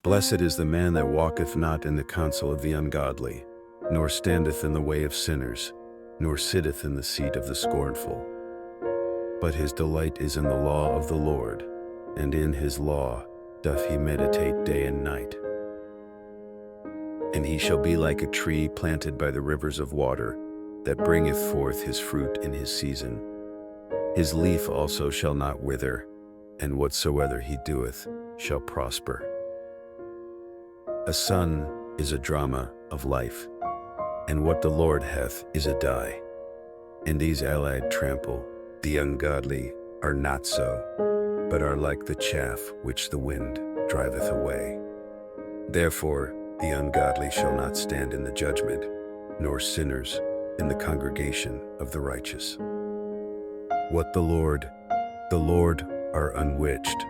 Blessed is the man that walketh not in the counsel of the ungodly, nor standeth in the way of sinners, nor sitteth in the seat of the scornful. But his delight is in the law of the Lord, and in his law doth he meditate day and night. And he shall be like a tree planted by the rivers of water, that bringeth forth his fruit in his season. His leaf also shall not wither, and whatsoever he doeth shall prosper. A son is a drama of life, and what the Lord hath is a dye. And these allied trample, the ungodly are not so, but are like the chaff which the wind driveth away. Therefore the ungodly shall not stand in the judgment, nor sinners in the congregation of the righteous. What the Lord are unwitched.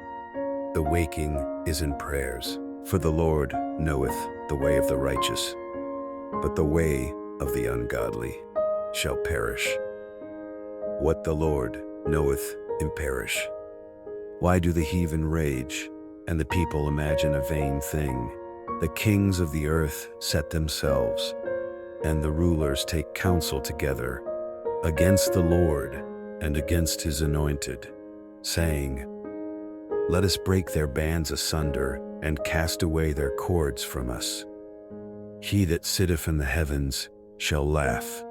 The waking is in prayers, for the Lord knoweth the way of the righteous, but the way of the ungodly shall perish. What the Lord knoweth perish. Why do the heathen rage, and the people imagine a vain thing? The kings of the earth set themselves, and the rulers take counsel together against the Lord and against his anointed, saying, Let us break their bands asunder, and cast away their cords from us. He that sitteth in the heavens shall laugh.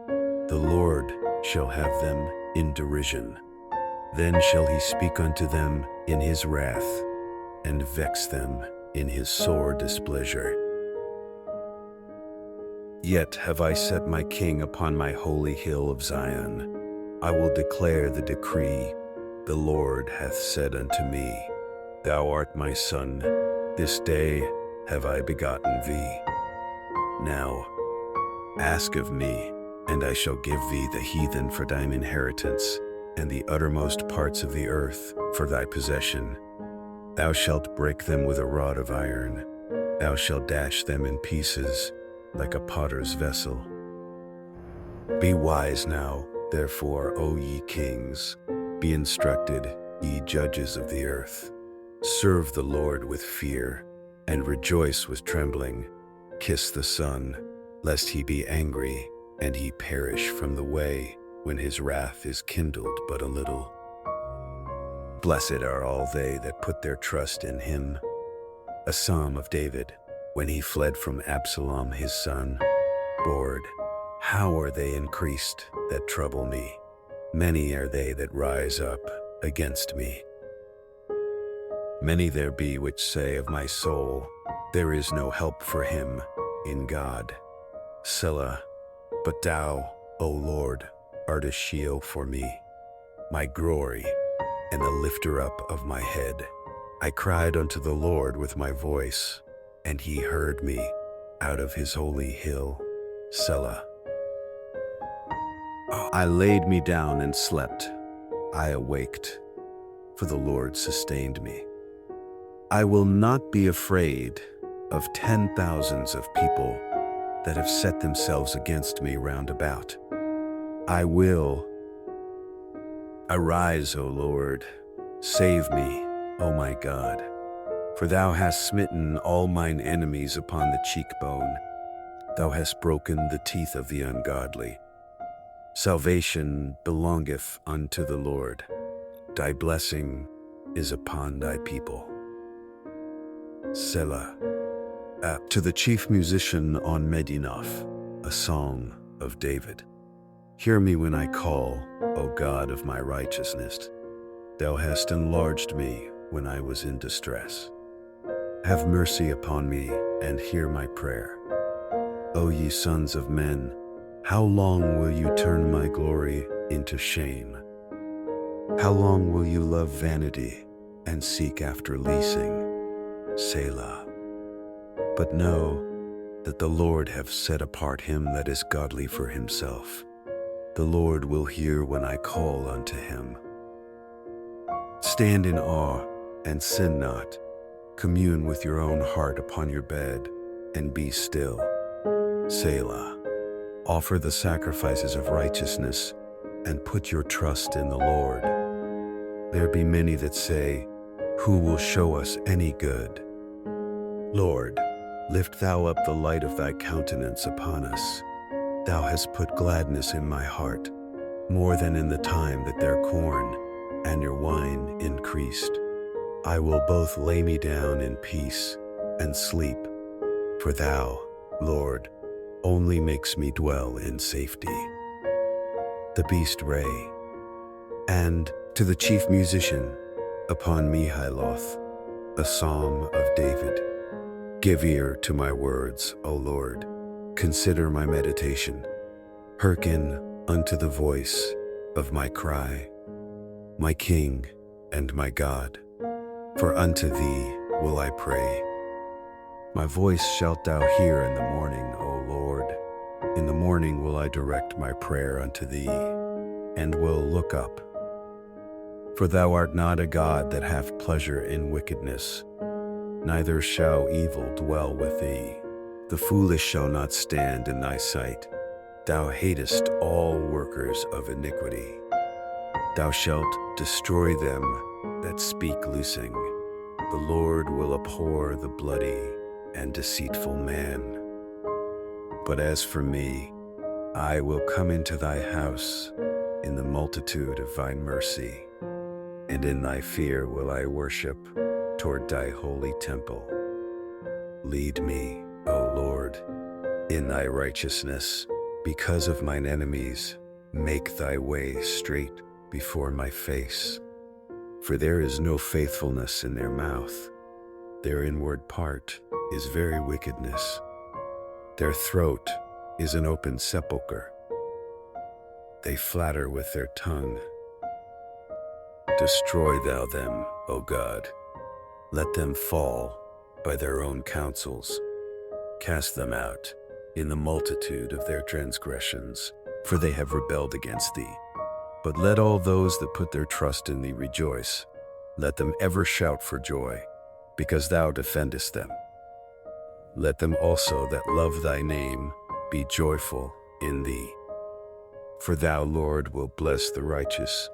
The Lord shall have them in derision. Then shall he speak unto them in his wrath, and vex them in his sore displeasure. Yet have I set my king upon my holy hill of Zion. I will declare the decree. The Lord hath said unto me, Thou art my son, this day have I begotten thee. Now ask of me, and I shall give thee the heathen for thine inheritance, and the uttermost parts of the earth for thy possession. Thou shalt break them with a rod of iron. Thou shalt dash them in pieces like a potter's vessel. Be wise now, therefore, O ye kings. Be instructed, ye judges of the earth. Serve the Lord with fear, and rejoice with trembling. Kiss the Son, lest he be angry, and he perish from the way, when his wrath is kindled but a little. Blessed are all they that put their trust in him. A psalm of David, when he fled from Absalom his son. Lord, how are they increased that trouble me? Many are they that rise up against me. Many there be which say of my soul, There is no help for him in God. Selah. But thou, O Lord, art a shield for me, my glory, and the lifter up of my head. I cried unto the Lord with my voice, and he heard me out of his holy hill. Selah. I laid me down and slept. I awaked, for the Lord sustained me. I will not be afraid of 10,000s of people that have set themselves against me round about. I will. Arise, O Lord, save me, O my God. For thou hast smitten all mine enemies upon the cheekbone. Thou hast broken the teeth of the ungodly. Salvation belongeth unto the Lord. Thy blessing is upon thy people. Selah. To the chief musician on Medinoth, a song of David. Hear me when I call, O God of my righteousness. Thou hast enlarged me when I was in distress. Have mercy upon me and hear my prayer. O ye sons of men, how long will you turn my glory into shame? How long will you love vanity and seek after leasing? Selah. But know that the Lord hath set apart him that is godly for himself. The Lord will hear when I call unto him. Stand in awe and sin not. Commune with your own heart upon your bed, and be still. Selah. Offer the sacrifices of righteousness, and put your trust in the Lord. There be many that say, Who will show us any good? Lord, lift thou up the light of thy countenance upon us. Thou hast put gladness in my heart, more than in the time that their corn and your wine increased. I will both lay me down in peace and sleep, for thou, Lord, only makes me dwell in safety. The Beast Ray. And to the chief musician, upon Mihailoth, a psalm of David. Give ear to my words, O Lord. Consider my meditation. Hearken unto the voice of my cry, my King and my God. For unto thee will I pray. My voice shalt thou hear in the morning, O Lord. In the morning will I direct my prayer unto thee, and will look up. For thou art not a God that hath pleasure in wickedness, neither shall evil dwell with thee. The foolish shall not stand in thy sight. Thou hatest all workers of iniquity. Thou shalt destroy them that speak loosing. The Lord will abhor the bloody and deceitful man. But as for me, I will come into thy house in the multitude of thy mercy, and in thy fear will I worship toward thy holy temple. Lead me, O Lord, in thy righteousness. Because of mine enemies, make thy way straight before my face. For there is no faithfulness in their mouth. Their inward part is very wickedness. Their throat is an open sepulchre. They flatter with their tongue. Destroy thou them, O God. Let them fall by their own counsels. Cast them out in the multitude of their transgressions, for they have rebelled against thee. But let all those that put their trust in thee rejoice. Let them ever shout for joy, because thou defendest them. Let them also that love thy name be joyful in thee. For thou, Lord, wilt bless the righteous.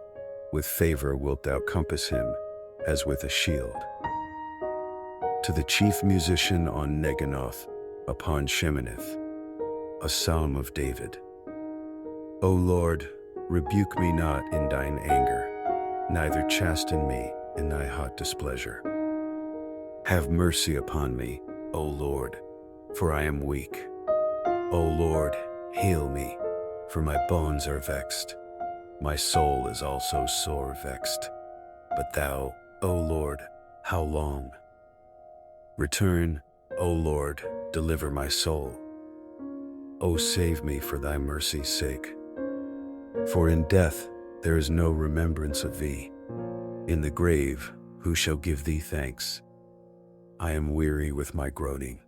With favor wilt thou compass him, as with a shield. To the chief musician on Neganoth, upon Sheminith, a psalm of David. O Lord, rebuke me not in thine anger, neither chasten me in thy hot displeasure. Have mercy upon me, O Lord, for I am weak. O Lord, heal me, for my bones are vexed. My soul is also sore vexed. But thou, O Lord, how long? Return, O Lord, deliver my soul. O save me for thy mercy's sake. For in death there is no remembrance of thee. In the grave who shall give thee thanks? I am weary with my groaning.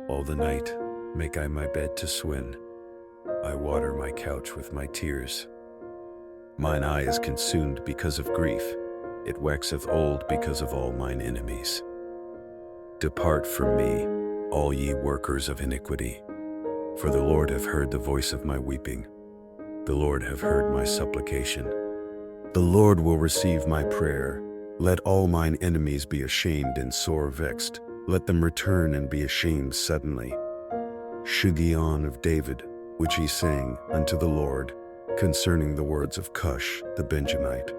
All the night make I my bed to swin. I water my couch with my tears. Mine eye is consumed because of grief. It waxeth old because of all mine enemies. Depart from me, all ye workers of iniquity. For the Lord hath heard the voice of my weeping. The Lord hath heard my supplication. The Lord will receive my prayer. Let all mine enemies be ashamed and sore vexed. Let them return and be ashamed suddenly. Shiggaion of David, which he sang unto the Lord, concerning the words of Cush the Benjamite.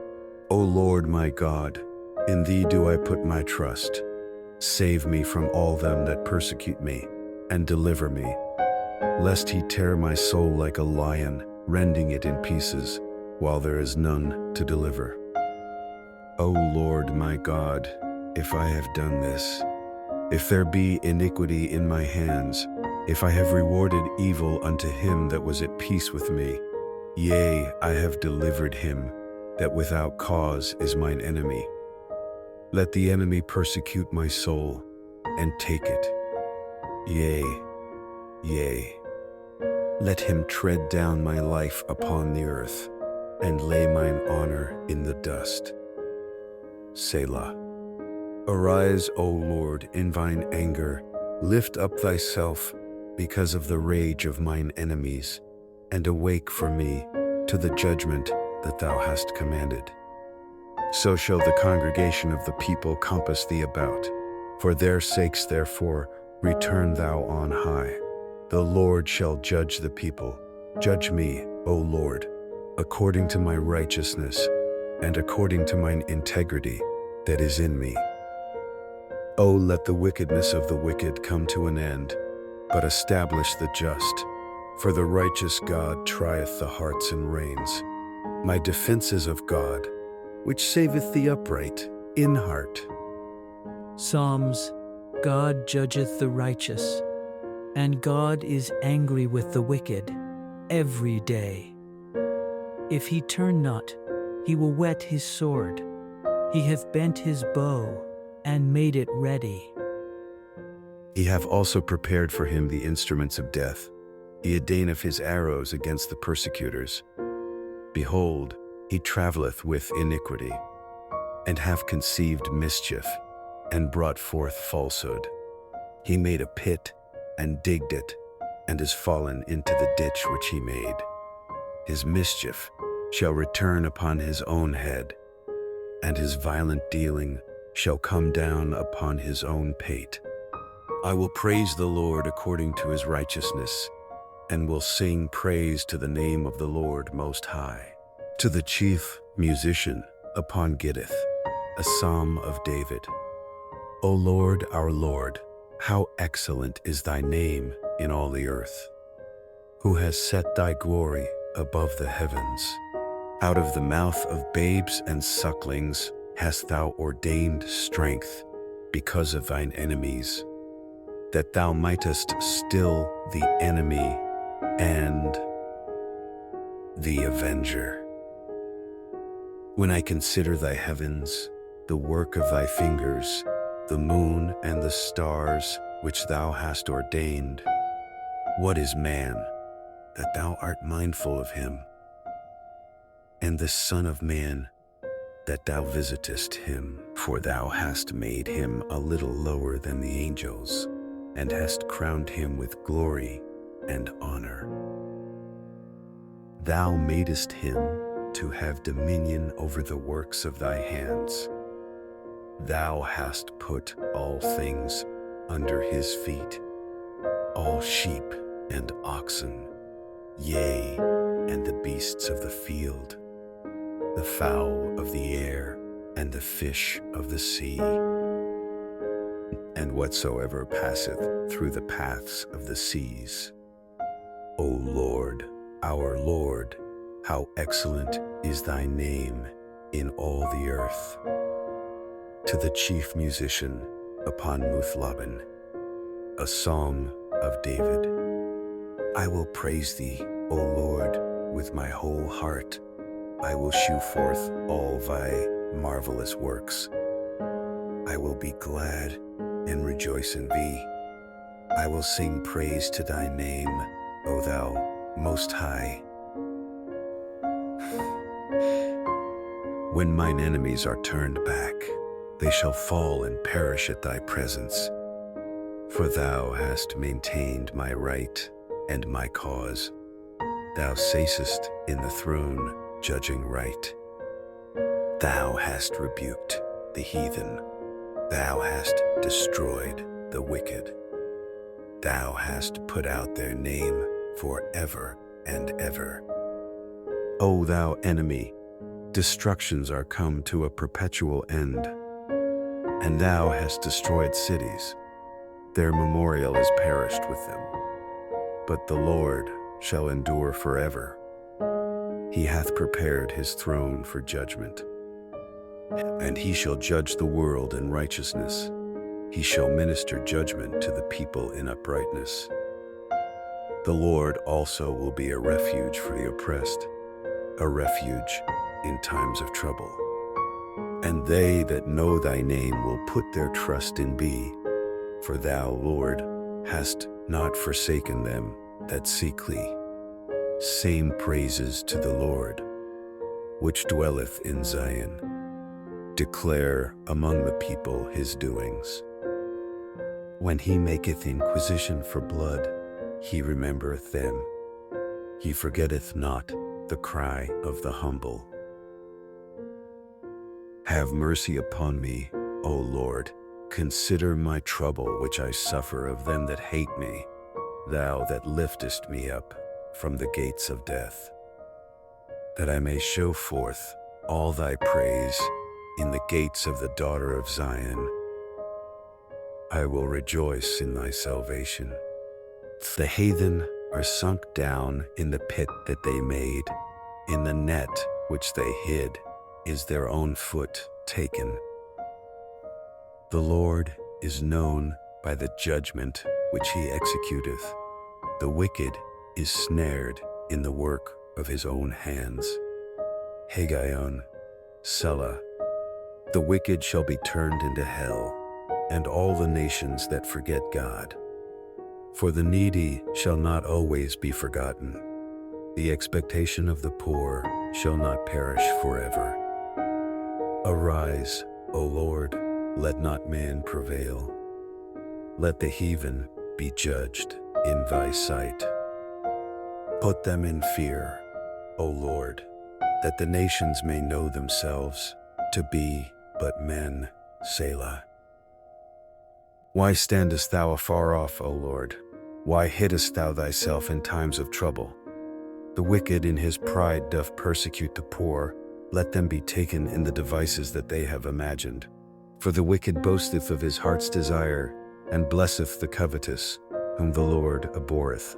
O Lord my God, in thee do I put my trust. Save me from all them that persecute me, and deliver me, lest he tear my soul like a lion, rending it in pieces, while there is none to deliver. O Lord my God, if I have done this, if there be iniquity in my hands, if I have rewarded evil unto him that was at peace with me, yea, I have delivered him that without cause is mine enemy. Let the enemy persecute my soul, and take it. Yea, yea. Let him tread down my life upon the earth, and lay mine honor in the dust. Selah. Arise, O Lord, in thine anger. Lift up thyself because of the rage of mine enemies, and awake for me to the judgment that thou hast commanded. So shall the congregation of the people compass thee about. For their sakes, therefore, return thou on high. The Lord shall judge the people. Judge me, O Lord, according to my righteousness and according to mine integrity that is in me. O let the wickedness of the wicked come to an end, but establish the just. For the righteous God trieth the hearts and reins. My defense is of God, which saveth the upright in heart. Psalms. God judgeth the righteous, and God is angry with the wicked every day. If he turn not, he will whet his sword. He hath bent his bow and made it ready. He hath also prepared for him the instruments of death. He ordaineth his arrows against the persecutors. Behold, he travelleth with iniquity, and hath conceived mischief, and brought forth falsehood. He made a pit, and digged it, and is fallen into the ditch which he made. His mischief shall return upon his own head, and his violent dealing shall come down upon his own pate. I will praise the Lord according to his righteousness, and will sing praise to the name of the Lord Most High. To the chief musician upon Gittith, a psalm of David. O Lord, our Lord, how excellent is thy name in all the earth, who has set thy glory above the heavens. Out of the mouth of babes and sucklings hast thou ordained strength because of thine enemies, that thou mightest still the enemy and the avenger. When I consider thy heavens, the work of thy fingers, the moon and the stars which thou hast ordained, what is man, that thou art mindful of him, and the Son of Man, that thou visitest him? For thou hast made him a little lower than the angels, and hast crowned him with glory and honor. Thou madest him to have dominion over the works of thy hands. Thou hast put all things under his feet, all sheep and oxen, yea, and the beasts of the field, the fowl of the air, and the fish of the sea, and whatsoever passeth through the paths of the seas. O Lord, our Lord, how excellent is thy name in all the earth. To the chief musician upon Muthlabben, a psalm of David. I will praise thee, O Lord, with my whole heart. I will shew forth all thy marvelous works. I will be glad and rejoice in thee. I will sing praise to thy name, O thou Most High. When mine enemies are turned back, they shall fall and perish at thy presence. For thou hast maintained my right and my cause. Thou satest in the throne, judging right. Thou hast rebuked the heathen. Thou hast destroyed the wicked. Thou hast put out their name forever and ever. O thou enemy, destructions are come to a perpetual end, and thou hast destroyed cities. Their memorial is perished with them. But the Lord shall endure forever. He hath prepared his throne for judgment, and he shall judge the world in righteousness. He shall minister judgment to the people in uprightness. The Lord also will be a refuge for the oppressed, a refuge in times of trouble. And they that know thy name will put their trust in thee, for thou, Lord, hast not forsaken them that seek thee. Same praises to the Lord, which dwelleth in Zion. Declare among the people his doings. When he maketh inquisition for blood, he remembereth them. He forgetteth not the cry of the humble. Have mercy upon me, O Lord, Consider my trouble which I suffer of them that hate me, thou that liftest me up from the gates of death, that I may show forth all thy praise in the gates of the daughter of Zion. I will rejoice in thy salvation. The heathen are sunk down in the pit that they made, in the net which they hid is their own foot taken. The Lord is known by the judgment which he executeth. The wicked is snared in the work of his own hands. Haggai, Selah. The wicked shall be turned into hell, and all the nations that forget God. For the needy shall not always be forgotten. The expectation of the poor shall not perish forever. Arise, O Lord, let not man prevail. Let the heathen be judged in thy sight. Put them in fear, O Lord, that the nations may know themselves to be but men. Selah. Why standest thou afar off, O Lord? Why hiddest thou thyself in times of trouble? The wicked in his pride doth persecute the poor. Let them be taken in the devices that they have imagined. For the wicked boasteth of his heart's desire, and blesseth the covetous, whom the Lord abhorreth.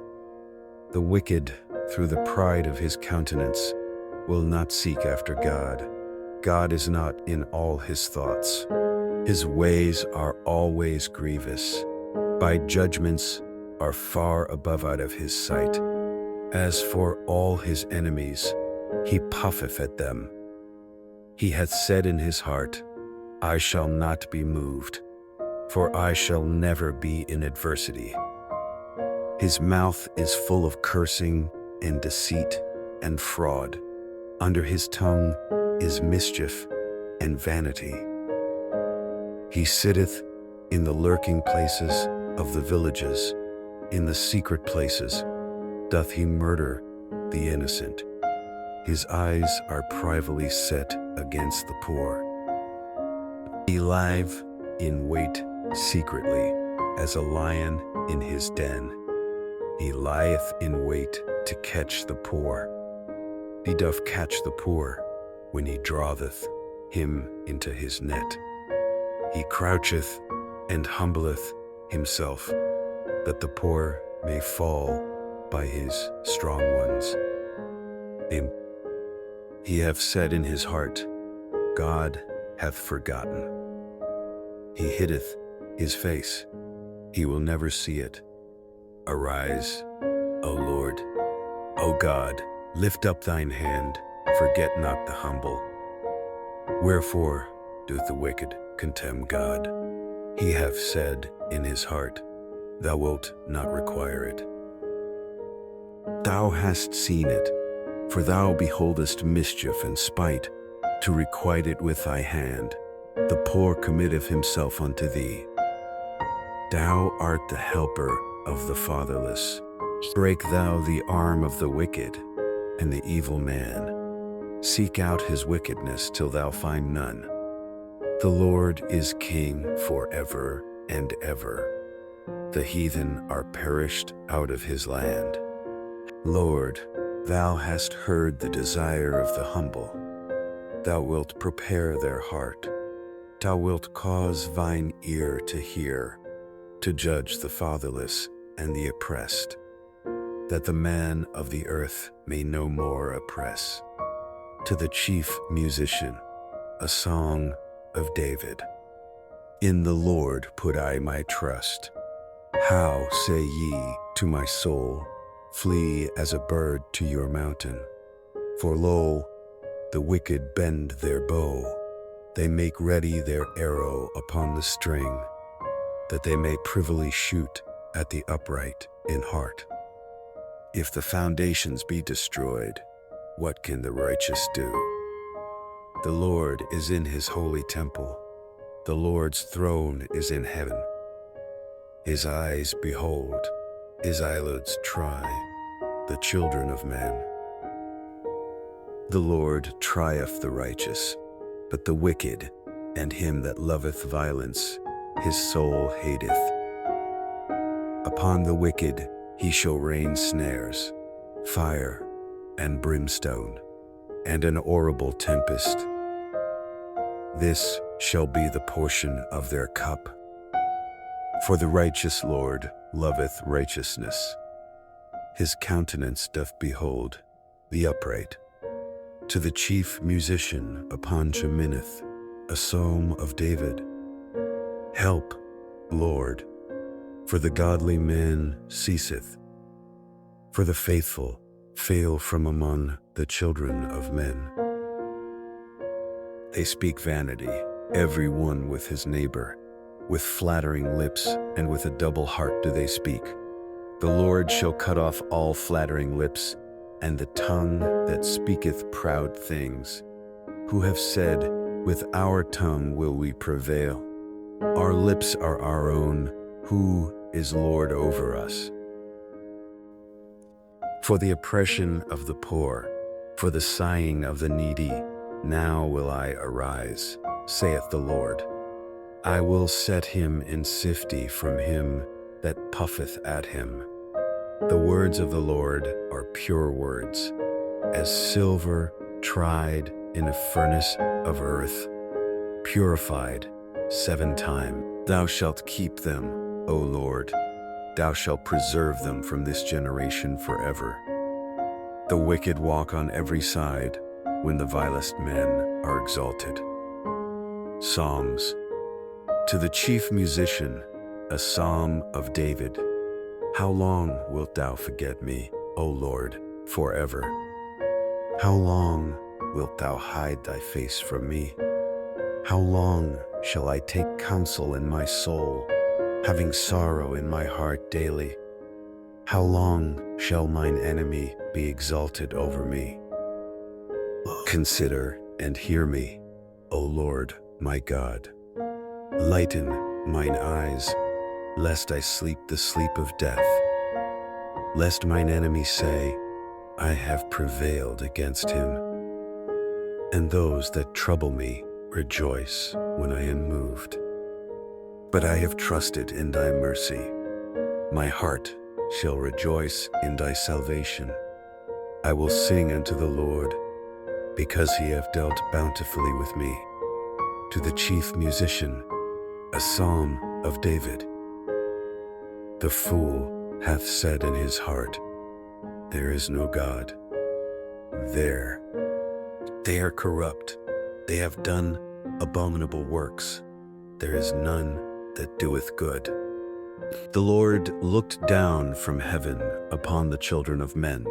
The wicked, through the pride of his countenance, will not seek after God. God is not in all his thoughts. His ways are always grievous. By judgments are far above out of his sight. As for all his enemies, he puffeth at them. He hath said in his heart, I shall not be moved, for I shall never be in adversity. His mouth is full of cursing and deceit and fraud. Under his tongue is mischief and vanity. He sitteth in the lurking places of the villages. In the secret places doth he murder the innocent. His eyes are privily set against the poor. He lieth in wait secretly, as a lion in his den. He lieth in wait to catch the poor. He doth catch the poor when he draweth him into his net. He croucheth and humbleth himself, that the poor may fall by his strong ones. He hath said in his heart, God hath forgotten. He hiddeth his face, he will never see it. Arise, O Lord. O God, lift up thine hand, forget not the humble. Wherefore doth the wicked contemn God? He hath said in his heart, Thou wilt not require it. Thou hast seen it, for thou beholdest mischief and spite, to requite it with thy hand. The poor committeth himself unto thee. Thou art the helper of the fatherless. Break thou the arm of the wicked and the evil man. Seek out his wickedness till thou find none. The Lord is king forever and ever. The heathen are perished out of his land. Lord, thou hast heard the desire of the humble. Thou wilt prepare their heart. Thou wilt cause thine ear to hear, to judge the fatherless and the oppressed, that the man of the earth may no more oppress. To the chief musician, a song of David. In the Lord put I my trust. How say ye to my soul, flee as a bird to your mountain? For lo, the wicked bend their bow. They make ready their arrow upon the string, that they may privily shoot at the upright in heart. If the foundations be destroyed, what can the righteous do? The Lord is in his holy temple. The Lord's throne is in heaven. His eyes behold, his eyelids try the children of men. The Lord trieth the righteous, but the wicked and him that loveth violence his soul hateth. Upon the wicked he shall rain snares, fire and brimstone, and an horrible tempest. This shall be the portion of their cup. For the righteous Lord loveth righteousness. His countenance doth behold the upright. To the chief musician upon Sheminith, a psalm of David. Help, Lord, for the godly man ceaseth, for the faithful fail from among the children of men. They speak vanity, every one with his neighbor. With flattering lips and with a double heart do they speak. The Lord shall cut off all flattering lips, and the tongue that speaketh proud things. Who have said, with our tongue will we prevail. Our lips are our own. Who is Lord over us? For the oppression of the poor, for the sighing of the needy, now will I arise, saith the Lord. I will set him in safety from him that puffeth at him. The words of the Lord are pure words, as silver tried in a furnace of earth, purified 7 times. Thou shalt keep them, O Lord. Thou shalt preserve them from this generation forever. The wicked walk on every side, when the vilest men are exalted. Psalms. To the chief musician, a psalm of David. How long wilt thou forget me, O Lord, forever? How long wilt thou hide thy face from me? How long shall I take counsel in my soul, having sorrow in my heart daily? How long shall mine enemy be exalted over me? Consider and hear me, O Lord, my God. Lighten mine eyes, lest I sleep the sleep of death. Lest mine enemy say, I have prevailed against him. And those that trouble me rejoice when I am moved. But I have trusted in thy mercy. My heart shall rejoice in thy salvation. I will sing unto the Lord, because he hath dealt bountifully with me. To the chief musician, a psalm of David. The fool hath said in his heart, there is no God. They are corrupt. They have done abominable works. There is none that doeth good. The Lord looked down from heaven upon the children of men,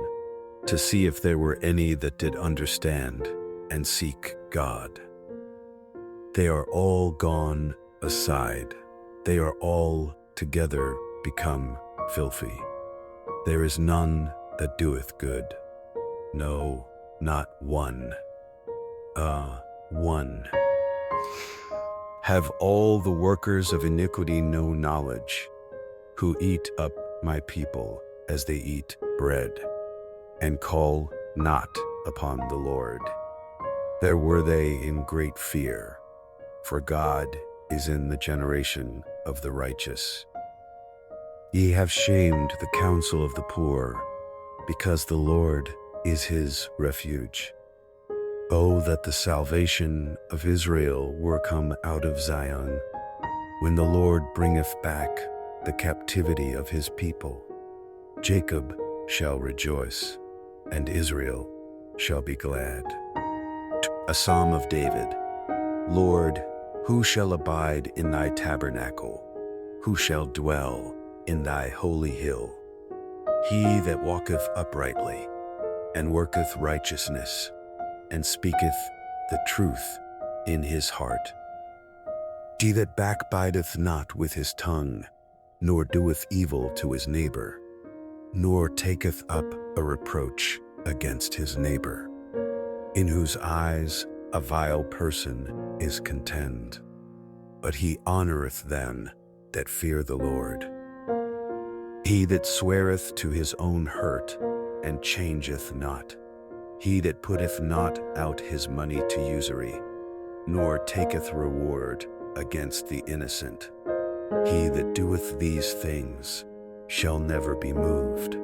to see if there were any that did understand and seek God. They are all gone aside. They are all together become filthy. There is none that doeth good. No, not one. One. Have all the workers of iniquity no knowledge, who eat up my people as they eat bread, and call not upon the Lord? There were they in great fear, for God is in the generation of the righteous. Ye have shamed the counsel of the poor, because the Lord is his refuge. Oh, that the salvation of Israel were come out of Zion, when the Lord bringeth back the captivity of his people. Jacob shall rejoice, and Israel shall be glad. A psalm of David. Lord, who shall abide in thy tabernacle? Who shall dwell in thy holy hill? He that walketh uprightly, and worketh righteousness, and speaketh the truth in his heart. He that backbiteth not with his tongue, nor doeth evil to his neighbor, nor taketh up a reproach against his neighbor, in whose eyes a vile person is contemned, but he honoreth them that fear the Lord. He that sweareth to his own hurt, and changeth not, he that putteth not out his money to usury, nor taketh reward against the innocent. He that doeth these things shall never be moved.